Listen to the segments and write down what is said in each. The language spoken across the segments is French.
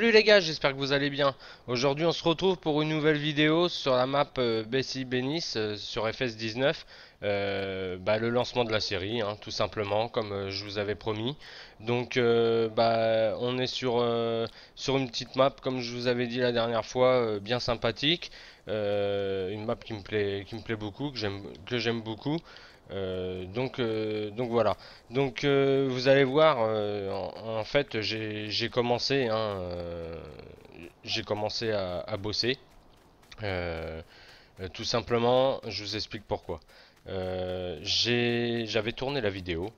Salut les gars, j'espère que vous allez bien. Aujourd'hui on se retrouve pour une nouvelle vidéo sur la map Bessie Benis sur FS19. Le lancement de la série, hein, tout simplement, comme je vous avais promis. Donc on est sur une petite map, comme je vous avais dit la dernière fois, bien sympathique. Une map qui me plaît beaucoup, que j'aime beaucoup. Donc voilà. Vous allez voir, en fait j'ai commencé, j'ai commencé à bosser. Euh, Tout simplement, je vous explique pourquoi. J'avais tourné la vidéo,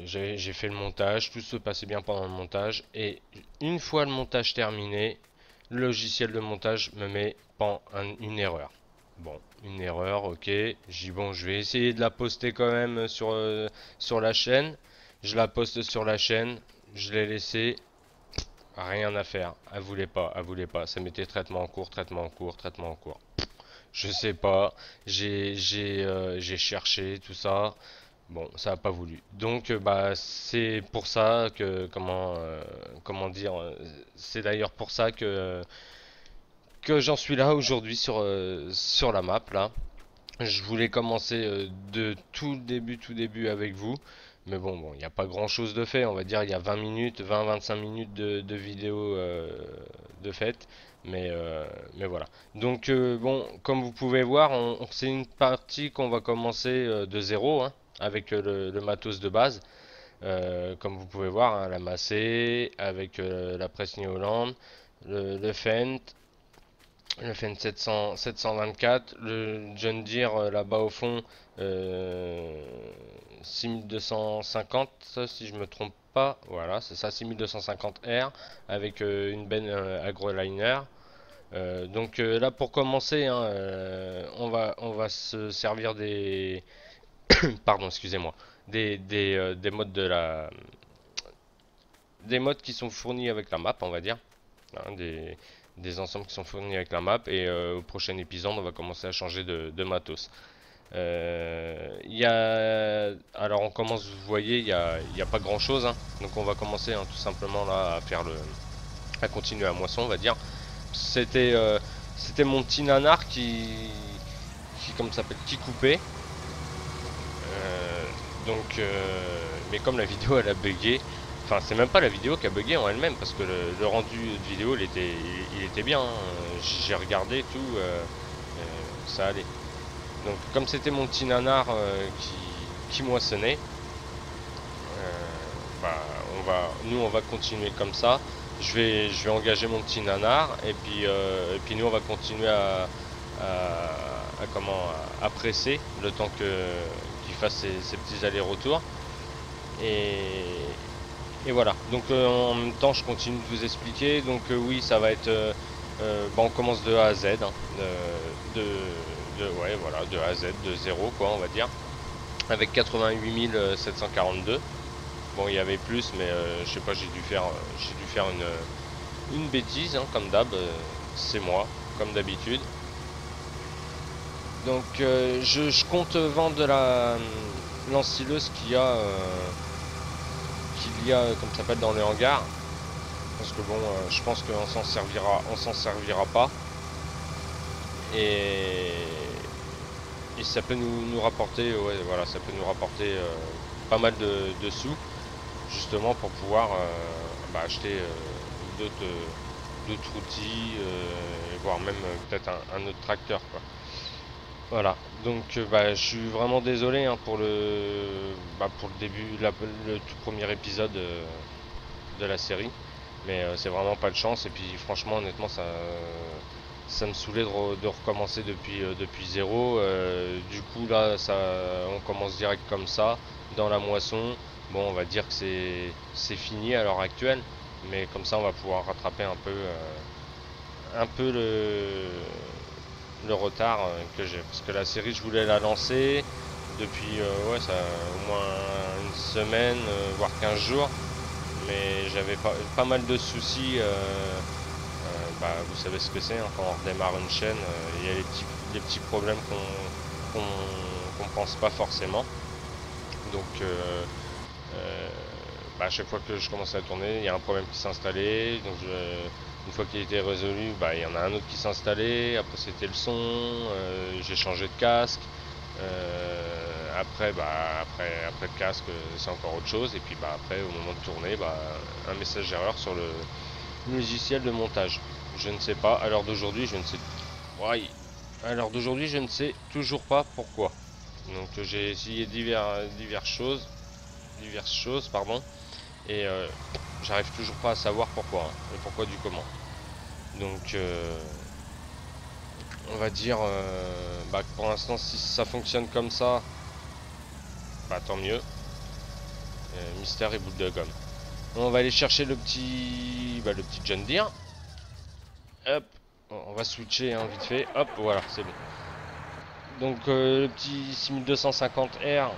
j'ai fait le montage, tout se passait bien pendant le montage, et une fois le montage terminé, le logiciel de montage me met une erreur. Bon, une erreur, ok. J'ai dit bon, je vais essayer de la poster quand même sur la chaîne. Je la poste sur la chaîne, je l'ai laissé, rien à faire. Elle voulait pas. Ça mettait traitement en cours, traitement en cours, traitement en cours. Je sais pas, j'ai cherché tout ça. Bon, ça a pas voulu. C'est pour ça que comment dire, c'est d'ailleurs pour ça que j'en suis là aujourd'hui sur la map là. Je voulais commencer de tout début avec vous. Mais bon, il n'y a pas grand chose de fait. On va dire il y a 20 minutes, 20-25 minutes de vidéo de fait. Mais voilà. Comme vous pouvez voir, c'est une partie qu'on va commencer de zéro, hein, avec le matos de base. Comme vous pouvez voir, hein, la Massey, avec la presse New Holland, le Fent, le Fendt 724, le John Deere là-bas au fond, 6250 si je me trompe pas, voilà c'est ça, 6250R avec une benne agroliner. Là pour commencer, hein, on va se servir pardon, excusez-moi, des modes des modes qui sont fournis avec la map, on va dire, hein, des ensembles qui sont fournis avec la map. Et au prochain épisode, on va commencer à changer de matos. Alors on commence, vous voyez, il y a pas grand chose, hein. Donc on va commencer, hein, tout simplement là à continuer à moisson, on va dire. C'était c'était mon petit nanar qui comme ça s'appelle, qui coupait. Euh, mais comme la vidéo elle a bugué, enfin c'est même pas la vidéo qui a bugué en elle-même parce que le rendu de vidéo il était bien, hein. J'ai regardé tout, ça allait. Donc comme c'était mon petit nanar qui moissonnait, nous on va continuer comme ça. Je vais engager mon petit nanar et puis nous on va continuer à presser le temps qu'il fasse ses petits allers-retours. Et, et voilà. En même temps, je continue de vous expliquer. Oui, ça va être. On commence de A à Z, hein, ouais, voilà, de A à Z, de zéro, quoi, on va dire. Avec 88 742. Bon, il y avait plus, mais je sais pas, j'ai dû faire une bêtise, hein, comme d'hab. C'est moi, comme d'habitude. Je compte vendre l'ensileuse qu'il y a, comme ça s'appelle, dans les hangars. Parce que bon, je pense on s'en servira pas. Et, et ça peut nous rapporter, ouais, voilà, ça peut nous rapporter pas mal de sous, justement pour pouvoir acheter d'autres outils, voire même peut-être un autre tracteur, quoi. Voilà, je suis vraiment désolé, hein, pour le début, le tout premier épisode de la série. Mais c'est vraiment pas de chance. Et puis franchement, honnêtement, ça me saoulait de recommencer depuis zéro. Du coup, là, on commence direct comme ça, dans la moisson. Bon, on va dire que c'est fini à l'heure actuelle. Mais comme ça, on va pouvoir rattraper un peu le retard que j'ai. Parce que la série, je voulais la lancer depuis ouais, ça, au moins une semaine, voire 15 jours. Mais j'avais pas mal de soucis. Vous savez ce que c'est, hein, quand on redémarre une chaîne, il y a les petits problèmes qu'on pense pas forcément. Donc à chaque fois que je commençais à tourner, il y a un problème qui s'est installé. Donc une fois qu'il était résolu, il y en a un autre qui s'est installé. Après c'était le son, j'ai changé de casque. Après le casque, c'est encore autre chose. Et puis après, au moment de tourner, un message d'erreur sur le logiciel de montage. Je ne sais pas. À l'heure d'aujourd'hui, je ne sais. Ouais. À l'heure d'aujourd'hui, je ne sais toujours pas pourquoi. Donc j'ai essayé diverses choses, pardon, et j'arrive toujours pas à savoir pourquoi, hein, le pourquoi du comment. Donc on va dire que pour l'instant, si ça fonctionne comme ça, tant mieux. Mystère et boule de gomme. On va aller chercher le petit John Deere. Hop, on va switcher hein, vite fait. Hop, voilà, c'est bon. Donc le petit 6250R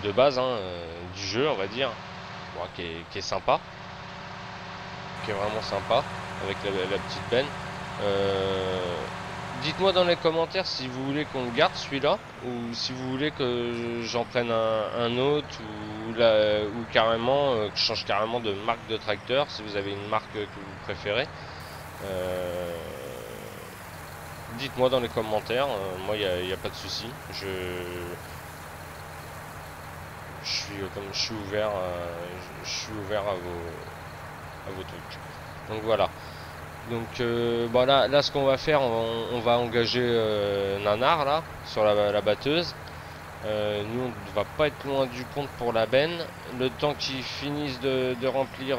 de base hein, du jeu, on va dire, qui est sympa, qui est vraiment sympa, avec la petite benne. Dites-moi dans les commentaires si vous voulez qu'on garde celui-là, ou si vous voulez que j'en prenne un autre, ou carrément, que je change carrément de marque de tracteur, si vous avez une marque que vous préférez. Dites-moi dans les commentaires, moi il n'y a pas de souci. Je suis ouvert à vos trucs. Donc voilà. Donc là ce qu'on va faire, on va engager Nanar là sur la batteuse. Nous on va pas être loin du compte pour la benne. Le temps qu'ils finissent de remplir,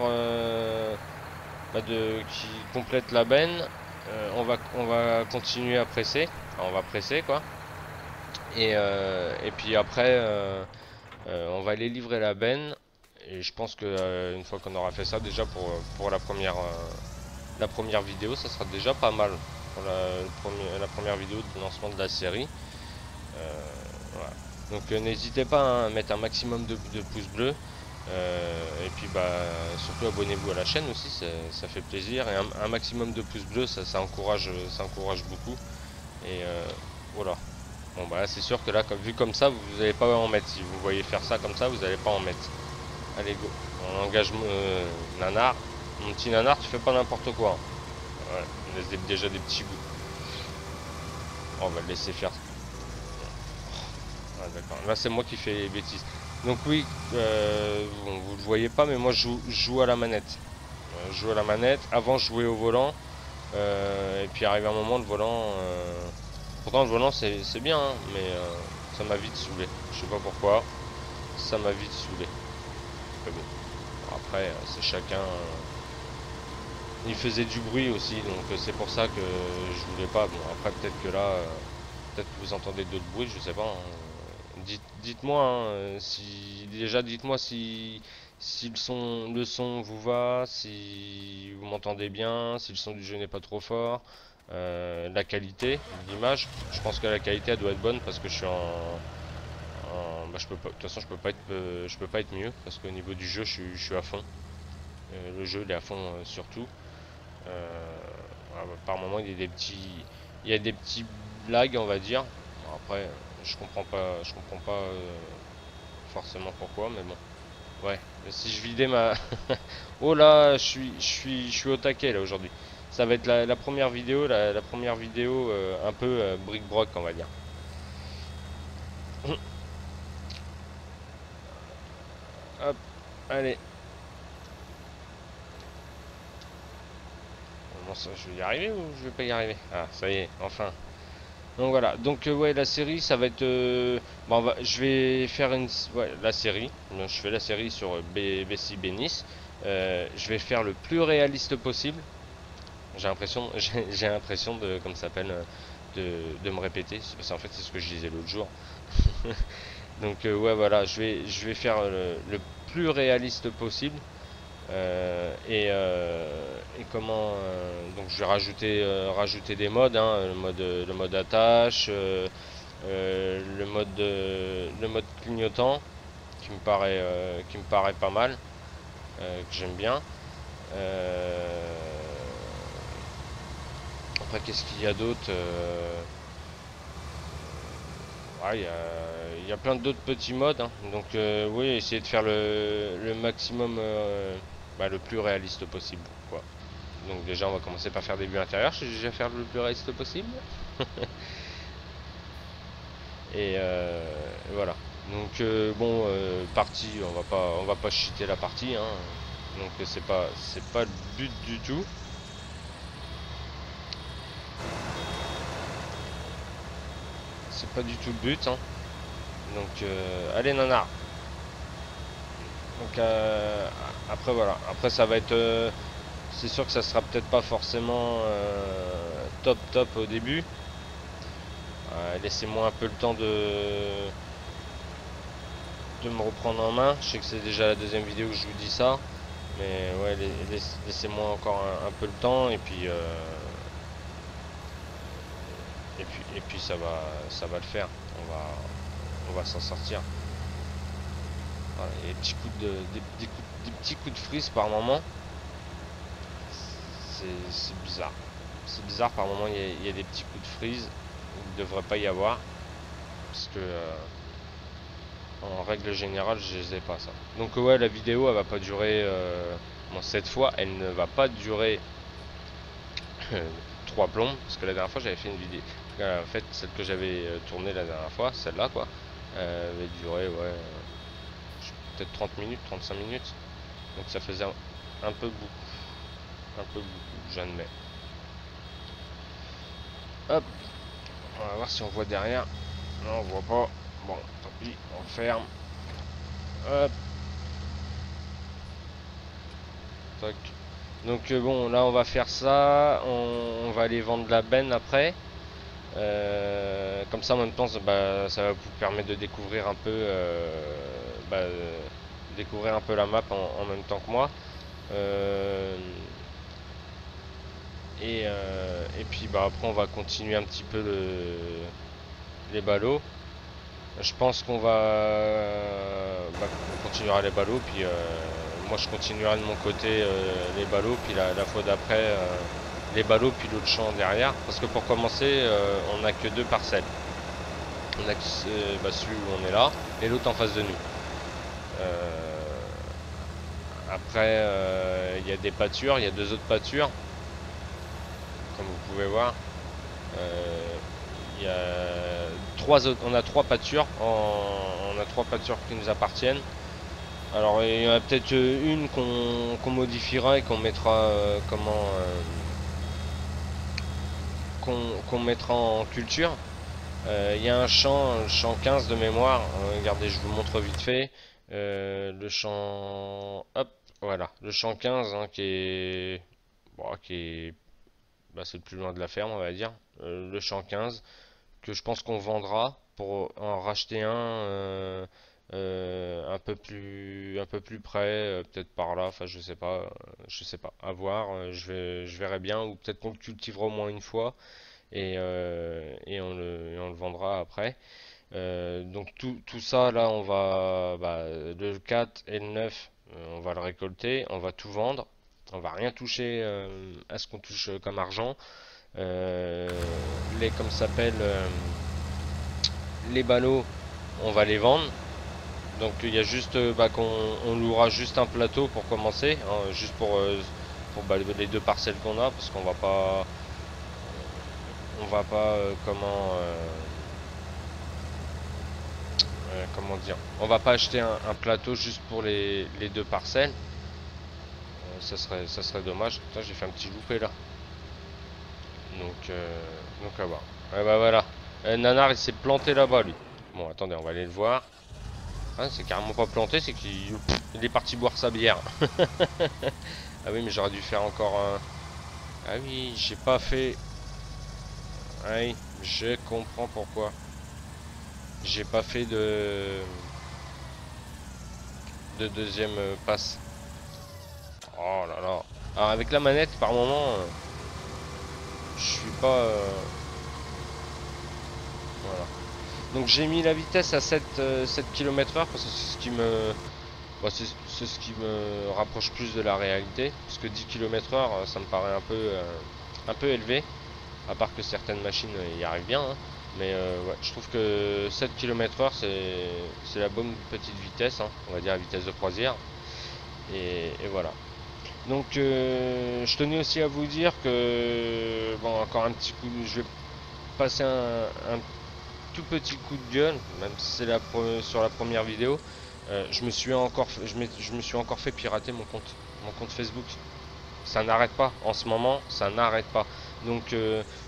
qui complète la benne, on va continuer à presser. Enfin, on va presser quoi. Et puis après on va aller livrer la benne. Et je pense que une fois qu'on aura fait ça, déjà pour la première vidéo, ça sera déjà pas mal pour la première vidéo de lancement de la série. Voilà. Donc n'hésitez pas hein, à mettre un maximum de pouces bleus. Et puis surtout abonnez-vous à la chaîne aussi, ça fait plaisir. Et un maximum de pouces bleus, ça encourage beaucoup. Et voilà. Bon c'est sûr que là, vu comme ça, vous n'allez pas en mettre. Si vous voyez faire ça comme ça, vous n'allez pas en mettre. Allez go. On engage Nanar. Mon petit Nanar, tu fais pas n'importe quoi. Ouais, on laisse déjà des petits bouts. On va le laisser faire. Ah, d'accord. Là c'est moi qui fais les bêtises. Donc oui, bon, vous le voyez pas, mais moi je joue à la manette. Je joue à la manette. Avant je jouais au volant. Et puis arrivé un moment le volant. Pourtant le volant c'est bien, hein, mais ça m'a vite saoulé. Je sais pas pourquoi. Ça m'a vite saoulé. Mais bon. Après c'est chacun. Il faisait du bruit aussi, donc c'est pour ça que je voulais pas. Bon après peut-être que là, peut-être que vous entendez d'autres bruits, je sais pas. Hein. Dites-moi hein, dites-moi si le son vous va, si vous m'entendez bien, si le son du jeu n'est pas trop fort, la qualité de l'image. Je pense que la qualité elle doit être bonne parce que je suis je peux pas, de toute façon je peux pas être mieux parce qu'au niveau du jeu je suis à fond. Le jeu il est à fond surtout. Par moment il y a des petits blagues on va dire. Bon, après je comprends pas forcément pourquoi, mais bon. Ouais, si je vidais ma oh là, je suis au taquet là aujourd'hui. Ça va être la première vidéo, la première vidéo un peu bric-broc on va dire. Hop, allez. Bon, ça, je vais y arriver ou je vais pas y arriver? Ah, ça y est, enfin. Donc voilà, donc ouais, la série, ça va être... je vais faire la série. Donc, je fais la série sur Bessie Benis. Je vais faire le plus réaliste possible. J'ai l'impression, j'ai l'impression de, comme ça s'appelle, de me répéter. Parce qu'en fait, c'est ce que je disais l'autre jour. Donc ouais, voilà, je vais faire le plus réaliste possible. Et comment donc je vais rajouter des modes hein, le mode attache, le mode clignotant qui me paraît pas mal, que j'aime bien. Après qu'est-ce qu'il y a d'autre? Ouais, il y a plein d'autres petits modes, hein. Donc oui, essayer de faire le maximum, le plus réaliste possible, quoi. Donc déjà, on va commencer par faire des vues intérieures. Je vais déjà faire le plus réaliste possible. Et voilà. Donc bon, partie, on va pas cheater la partie, hein. Donc c'est pas le but du tout. C'est pas du tout le but, hein. Donc allez nanar. Donc après voilà. Après ça va être, c'est sûr que ça sera peut-être pas forcément top au début. Laissez-moi un peu le temps de me reprendre en main. Je sais que c'est déjà la deuxième vidéo que je vous dis ça. Mais ouais, laissez-moi encore un peu le temps et puis ça va le faire. On va s'en sortir. Voilà, et des petits coups de frise par moment. C'est bizarre. C'est bizarre par moment, il y a des petits coups de frise. Il ne devrait pas y avoir. Parce que en règle générale, je les ai pas ça. Donc ouais, la vidéo elle va pas durer. Bon, cette fois, elle ne va pas durer 3 plombs. Parce que la dernière fois, j'avais fait une vidéo. En fait, celle que j'avais tournée la dernière fois, celle-là quoi, avait duré ouais, peut-être 30 minutes, 35 minutes. Donc ça faisait un peu beaucoup. Un peu beaucoup, j'admets. Hop, on va voir si on voit derrière. Non, on voit pas. Bon, tant pis, on ferme. Hop. Tac. Donc bon, là on va faire ça. On va aller vendre la benne après. Comme ça en même temps, ça va vous permettre de découvrir un peu, découvrir un peu la map en même temps que moi. Et puis après on va continuer un petit peu les ballots. Je pense qu'on on continuera les ballots, puis moi je continuerai de mon côté les ballots, puis la fois d'après les ballots, puis l'autre champ derrière. Parce que pour commencer, on n'a que 2 parcelles. On a que celui où on est là, et l'autre en face de nous. Après, il y a des pâtures, il y a 2 autres pâtures, comme vous pouvez voir. Il y a on a 3 pâtures, on a 3 pâtures qui nous appartiennent. Alors il y en a peut-être une qu'on modifiera et qu'on mettra qu'on mettra en culture. Il y a un champ, le champ 15 de mémoire. Regardez, je vous montre vite fait. Le champ, hop, voilà, le champ 15 hein, qui est, c'est le plus loin de la ferme, on va dire. Le champ 15 que je pense qu'on vendra pour en racheter un peu plus près, peut-être par là, enfin je sais pas, à voir, je verrai bien, ou peut-être qu'on le cultivera au moins une fois et on le vendra après. Donc tout ça là, on va le 4 et le 9, on va le récolter, on va tout vendre, on va rien toucher à ce qu'on touche comme argent. Comme ça s'appelle, les ballots, on va les vendre. Donc il y a juste qu'on louera juste un plateau pour commencer, hein, juste pour les 2 parcelles qu'on a, parce on va pas comment dire, on va pas acheter un plateau juste pour les 2 parcelles. Ça serait dommage. Putain, j'ai fait un petit loupé là. Donc à voir. Ouais, bah voilà. Nanar il s'est planté là-bas lui. Bon attendez, on va aller le voir. Ah, c'est carrément pas planté, c'est qu'il est parti boire sa bière. Ah oui, mais j'aurais dû faire encore un. Ah oui, j'ai pas fait. Ah oui, je comprends pourquoi. J'ai pas fait de deuxième passe. Oh là là. Alors avec la manette, par moment, je suis pas. Voilà. Donc j'ai mis la vitesse à 7 km/h parce que c'est ce qui me. C'est ce qui me rapproche plus de la réalité. Parce que 10 km/h, ça me paraît un peu élevé. À part que certaines machines y arrivent bien. Hein. Mais ouais, je trouve que 7 km/h c'est la bonne petite vitesse, hein, on va dire la vitesse de croisière. Et voilà. Donc je tenais aussi à vous dire que bon, encore un petit coup, je vais passer un tout petit coup de gueule, même si c'est sur la première vidéo. Je me suis encore fait pirater mon compte Facebook. Ça n'arrête pas en ce moment, ça n'arrête pas. Donc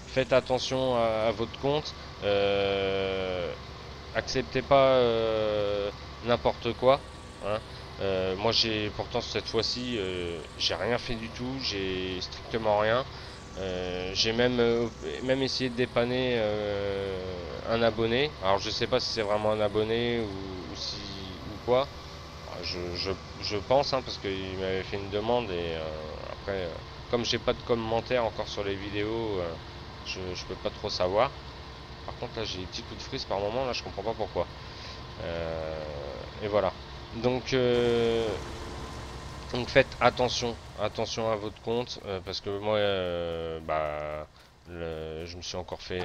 faites attention à votre compte. Euh, Acceptez pas n'importe quoi, hein. Moi j'ai pourtant cette fois-ci j'ai rien fait du tout, j'ai strictement rien. J'ai même essayé de dépanner un abonné. Alors je sais pas si c'est vraiment un abonné ou quoi. Je pense, hein, parce qu'il m'avait fait une demande et après comme j'ai pas de commentaires encore sur les vidéos, je peux pas trop savoir. Par contre là j'ai des petits coups de frise par moment, là je comprends pas pourquoi. Et voilà. Donc, donc faites attention, attention à votre compte, parce que moi, bah, je me suis encore fait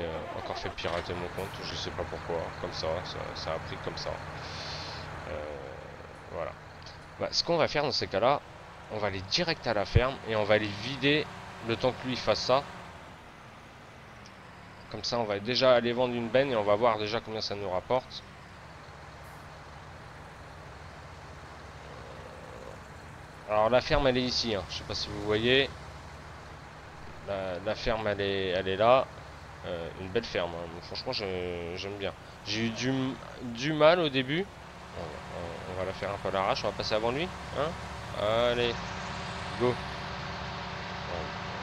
pirater mon compte, je sais pas pourquoi, comme ça a pris comme ça. Voilà. Bah, ce qu'on va faire dans ces cas-là, on va aller direct à la ferme et on va aller vider le temps que lui fasse ça. Comme ça, on va déjà aller vendre une benne et on va voir déjà combien ça nous rapporte. Alors la ferme elle est ici, hein. Je sais pas si vous voyez. La ferme elle est là. Une belle ferme, hein. Franchement j'aime bien. J'ai eu du mal au début. On va la faire un peu à l'arrache, on va passer avant lui. Hein, allez, go.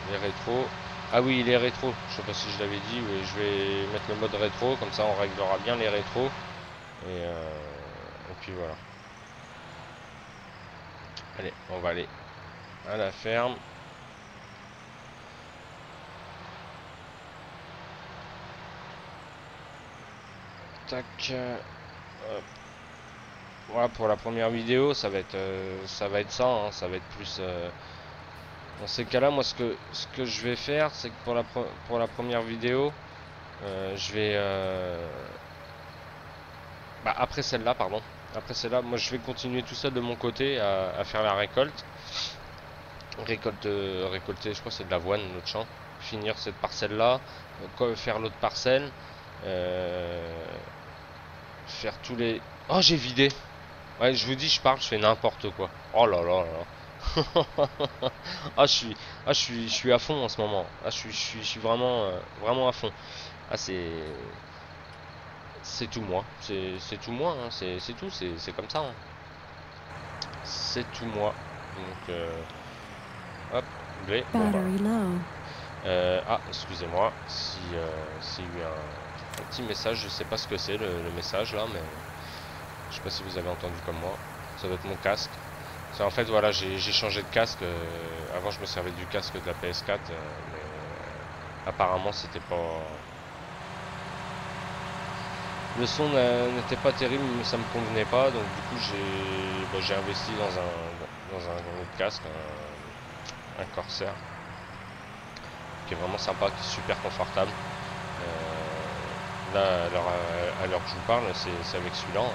Les rétros. Ah oui, il est rétro. Je sais pas si je l'avais dit. Oui, je vais mettre le mode rétro. Comme ça on réglera bien les rétros. Et puis voilà. Allez, on va aller à la ferme. Tac. Hop. Voilà, pour la première vidéo, ça va être ça, hein, ça va être plus. Dans ces cas-là, moi, ce que je vais faire, c'est que pour la première vidéo, je vais. Bah, après celle-là, pardon. Après celle-là, moi, je vais continuer tout seul de mon côté à faire la récolte. Récolter, je crois, que c'est de l'avoine, notre champ. Finir cette parcelle-là, faire l'autre parcelle, euh, faire tous les. Oh, j'ai vidé! Ouais, je vous dis, je parle, je fais n'importe quoi. Oh là là là. Ah, je suis à fond en ce moment. Ah, je suis vraiment, vraiment à fond. Ah, c'est tout moi. C'est tout moi, hein. C'est tout, c'est comme ça, hein. C'est tout moi. Donc, hop, V. Bon bah. Ah, excusez-moi. S'il y a eu un petit message, je sais pas ce que c'est le message là, mais je sais pas si vous avez entendu comme moi. Ça doit être mon casque. En fait, voilà, j'ai changé de casque. Avant, je me servais du casque de la PS4, mais apparemment, c'était pas. Le son n'était pas terrible, mais ça me convenait pas, donc du coup, j'ai investi dans un autre casque, un Corsair, qui est vraiment sympa, qui est super confortable. Là, à l'heure que je vous parle, c'est avec celui-là, hein,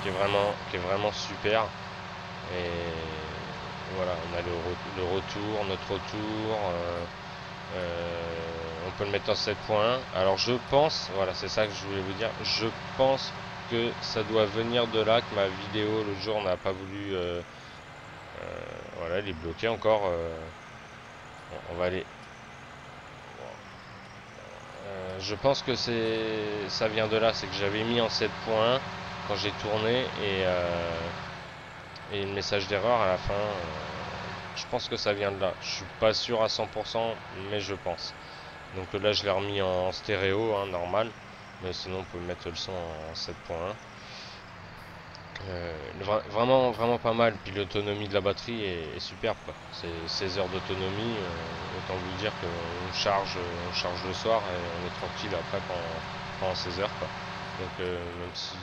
qui est vraiment super. Et voilà, on a le retour, notre retour. On peut le mettre en 7.1. Alors je pense, voilà, c'est ça que je voulais vous dire. Je pense que ça doit venir de là, que ma vidéo l'autre jour n'a pas voulu. Voilà, elle est bloquée encore. On va aller. Je pense que ça vient de là, c'est que j'avais mis en 7.1 quand j'ai tourné et le message d'erreur à la fin. Je pense que ça vient de là. Je suis pas sûr à 100%, mais je pense. Donc là, je l'ai remis en stéréo, hein, normal. Mais sinon, on peut mettre le son en 7.1. Vraiment, vraiment pas mal. Puis l'autonomie de la batterie est superbe, quoi. C'est 16 heures d'autonomie. Autant vous dire qu'on on charge le soir et on est tranquille après pendant 16 heures, quoi. Donc même si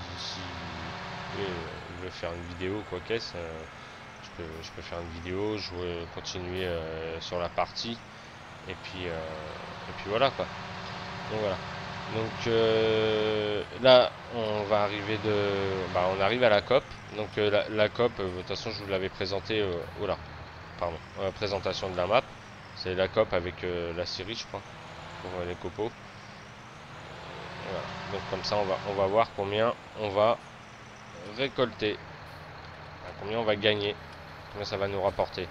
je veux faire une vidéo, quoi qu'est-ce, je peux faire une vidéo, continuer sur la partie. Et puis voilà, quoi. Donc voilà. Donc là, on va arriver on arrive à la COP. Donc la COP, de toute façon, je vous l'avais présenté. Oula, pardon. Présentation de la map. C'est la COP avec la Syrie, je crois, pour les copeaux. Voilà. Donc comme ça, on va voir combien on va récolter, combien on va gagner, combien ça va nous rapporter.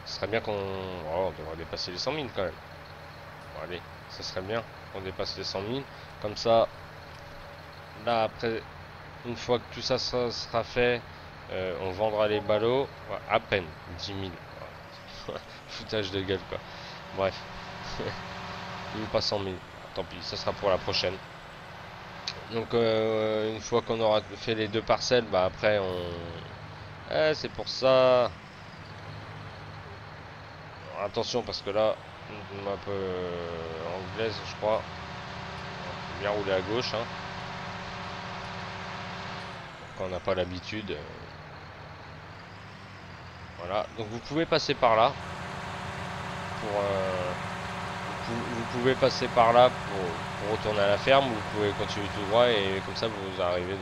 Ce serait bien on devrait dépasser les 100 000 quand même. Bon, allez, ça serait bien qu'on dépasse les 100 000. Comme ça, là après, une fois que tout ça sera fait, on vendra les ballots. Ouais, à peine 10 000. Ouais. Foutage de gueule quoi. Bref, même pas 100 000. Tant pis, ça sera pour la prochaine. Donc une fois qu'on aura fait les 2 parcelles, bah après c'est pour ça. Attention parce que là, une map anglaise je crois. Faut bien rouler à gauche hein. Quand on n'a pas l'habitude. Voilà, donc vous pouvez passer par là. Vous pouvez passer par là pour retourner à la ferme. Vous pouvez continuer tout droit et comme ça vous arrivez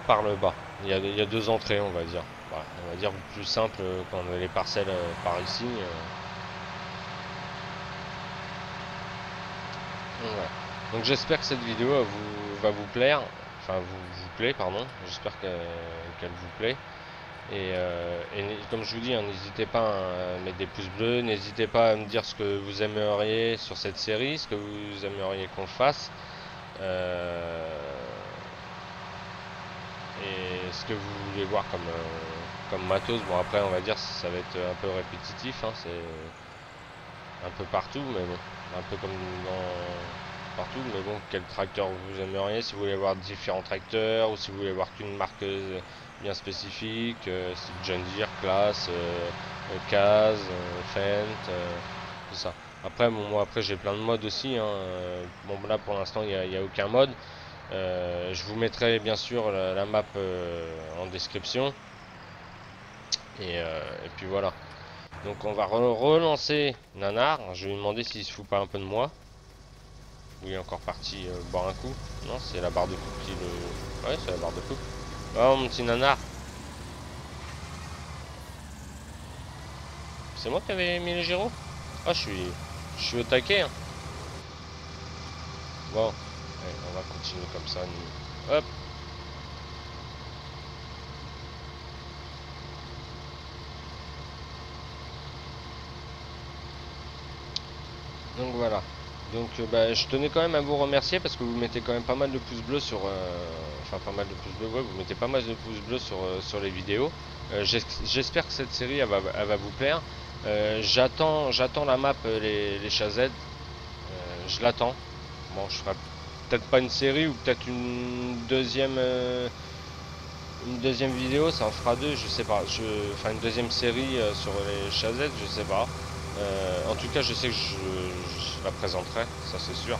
par le bas. Il y a 2 entrées on va dire. Voilà, on va dire plus simple quand on a les parcelles par ici. Voilà. Donc j'espère que cette vidéo va vous plaire. Enfin vous plaît pardon. J'espère qu'elle vous plaît. Et comme je vous dis, hein, n'hésitez pas à mettre des pouces bleus, n'hésitez pas à me dire ce que vous aimeriez sur cette série, ce que vous aimeriez qu'on fasse, et ce que vous voulez voir comme matos. Bon après on va dire ça va être un peu répétitif, hein, c'est un peu partout, mais bon, un peu comme partout, mais bon, quel tracteur vous aimeriez, si vous voulez voir différents tracteurs, ou si vous voulez voir qu'une marque bien spécifique, c'est John Deere, Claas, Kaz, Fendt, tout ça. Après, bon, moi après j'ai plein de modes aussi, hein. Bon là pour l'instant il n'y a aucun mode. Je vous mettrai bien sûr la map en description. Et puis voilà. Donc on va relancer Nanar. Je vais lui demander s'il se fout pas un peu de moi. Ou il est encore parti boire un coup. Non, c'est la barre de coupe qui le... Ouais, c'est la barre de coupe. Oh mon petit Nanar. C'est moi qui avais mis les gyros. Ah, je suis au taquet. Hein. Bon, allez, on va continuer comme ça. Nous. Hop. Donc voilà. Donc bah, je tenais quand même à vous remercier parce que vous mettez quand même pas mal de pouces bleus sur... Enfin pas mal de pouces bleus, ouais, vous mettez pas mal de pouces bleus sur les vidéos. J'espère que cette série elle va vous plaire. J'attends la map les chazettes. Je l'attends. Bon, je ferai peut-être pas une série ou peut-être une deuxième vidéo, ça en fera 2, je sais pas. Enfin une deuxième série sur les chazettes, je sais pas. En tout cas, je sais que je la présenterai, ça c'est sûr.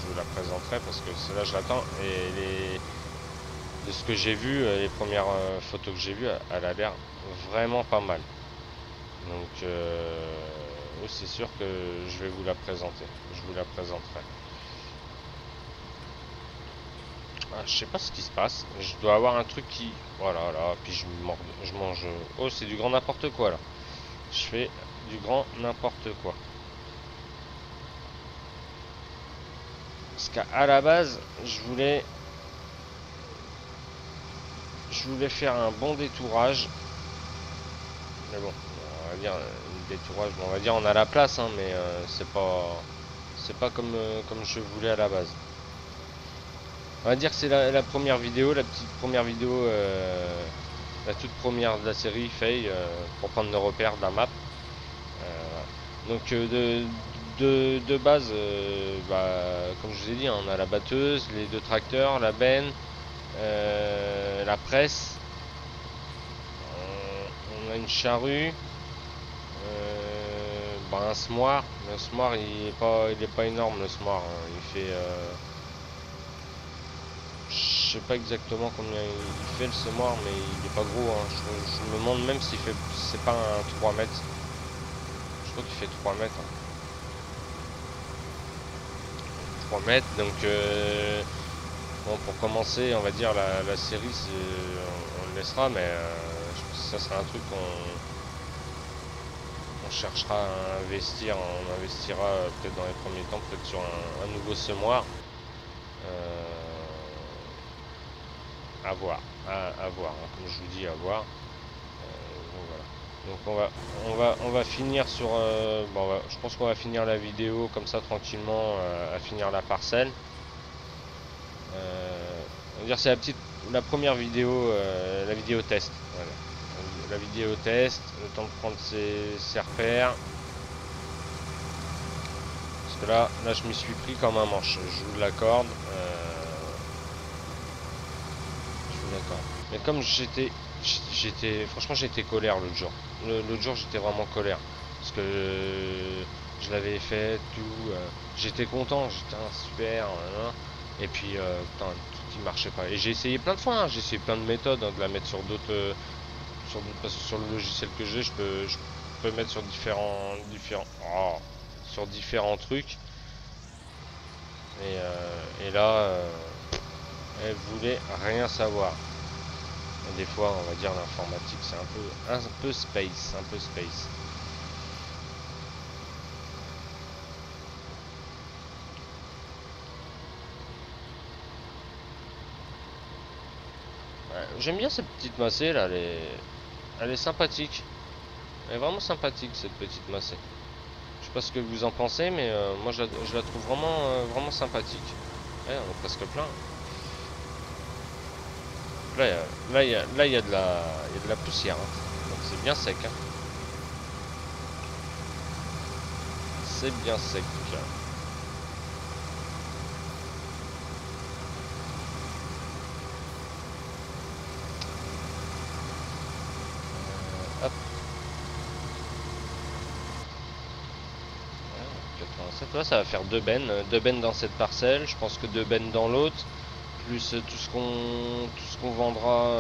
Je vous la présenterai parce que celle-là je l'attends. Et de ce que j'ai vu, les premières photos que j'ai vues, elle a l'air vraiment pas mal. Donc, oui, c'est sûr que je vais vous la présenter. Je vous la présenterai. Ah, je sais pas ce qui se passe. Je dois avoir un truc qui... Voilà, là. Puis je mange... Oh, c'est du grand n'importe quoi, là. Je fais du grand n'importe quoi. Parce qu'à la base, je voulais faire un bon détourage. Mais bon, on va dire un détourage. Bon, on va dire on a la place, hein, mais c'est pas comme je voulais à la base. On va dire que c'est la première vidéo, la petite première vidéo, la toute première de la série Faye pour prendre nos repères de la map. Donc de base, bah, comme je vous ai dit, hein, on a la batteuse, les 2 tracteurs, la benne, la presse, on a une charrue, bah, un semoir. Le semoir il est pas énorme le semoir, hein. Il fait je sais pas exactement combien il fait le semoir, mais il est pas gros, hein. Je me demande même s'il fait, c'est pas un 3 mètres. Je crois qu'il fait 3 mètres. Hein. promettre. Donc bon, pour commencer, on va dire la série, on le laissera, mais je pense que ça sera un truc qu'on cherchera à investir. On investira peut-être dans les premiers temps, peut-être sur un nouveau semoir. À voir, à voir, hein, comme je vous dis, à voir. Donc voilà. Donc on va finir sur. Bon, je pense qu'on va finir la vidéo comme ça tranquillement, à finir la parcelle. On va dire c'est la première vidéo, la vidéo test. Voilà. La vidéo test, le temps de prendre ses repères. Parce que là je m'y suis pris comme un manche. Je joue de la corde. Je joue de la corde. Mais comme franchement j'étais colère l'autre jour. L'autre jour j'étais vraiment colère. Parce que je l'avais fait, tout. J'étais content, j'étais super. Et puis putain, tout qui marchait pas. Et j'ai essayé plein de fois, hein, j'ai essayé plein de méthodes, hein, de la mettre sur d'autres. Parce que sur le logiciel que j'ai, je peux mettre sur sur différents trucs. Et là, elle voulait rien savoir. Des fois, on va dire l'informatique, c'est un peu space, un peu space. Ouais, j'aime bien cette petite massée là, elle est sympathique. Elle est vraiment sympathique cette petite massée. Je sais pas ce que vous en pensez, mais moi je la trouve vraiment, vraiment sympathique. Ouais, on est presque plein. Là, il y a de la poussière, hein. Donc c'est bien sec, hein. C'est bien sec. Hop. 87, ouais, ça va faire deux bennes dans cette parcelle. Je pense que deux bennes dans l'autre. Plus tout ce qu'on vendra.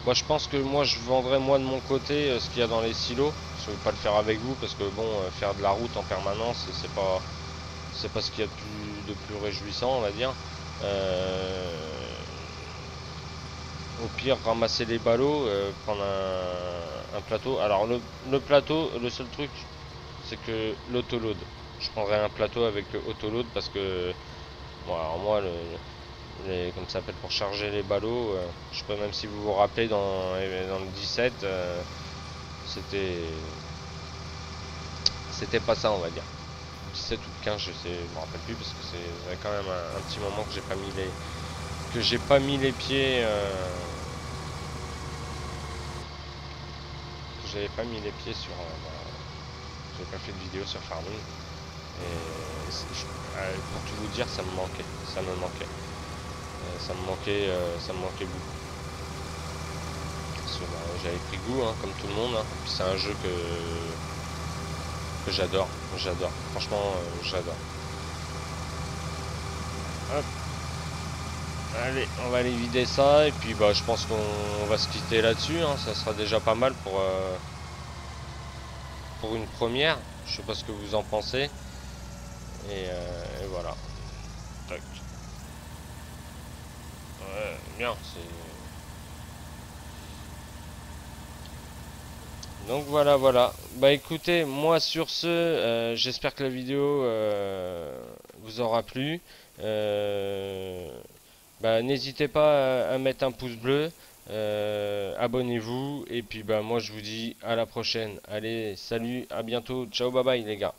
Moi, je pense que moi, je vendrai moi de mon côté ce qu'il y a dans les silos. Je ne vais pas le faire avec vous parce que bon, faire de la route en permanence, c'est pas ce qu'il y a de plus réjouissant, on va dire. Au pire, ramasser les ballots, prendre un plateau. Alors le plateau, le seul truc, c'est que l'autoload. Je prendrai un plateau avec autoload parce que bon, alors moi comme ça s'appelle pour charger les ballots, je sais pas, même si vous vous rappelez dans le 17, c'était pas ça, on va dire. 17 ou 15, je me rappelle plus parce que c'est quand même un petit moment que j'ai pas mis les pieds, que j'avais pas mis les pieds sur, j'avais pas fait de vidéo sur Farming. Et pour tout vous dire, ça me manquait, ça me manquait beaucoup. Parce que j'avais pris goût, hein, comme tout le monde, hein. Puis c'est un jeu que j'adore, franchement, j'adore. Hop. Allez, on va aller vider ça et puis bah je pense qu'on va se quitter là-dessus, hein. Ça sera déjà pas mal pour une première. Je sais pas ce que vous en pensez. Et voilà. Tac. Ouais, bien, donc voilà. Bah écoutez, moi sur ce, j'espère que la vidéo vous aura plu. Euh, Bah, n'hésitez pas à mettre un pouce bleu, abonnez-vous, et puis bah moi je vous dis à la prochaine. Allez, salut, à bientôt, ciao, bye bye les gars.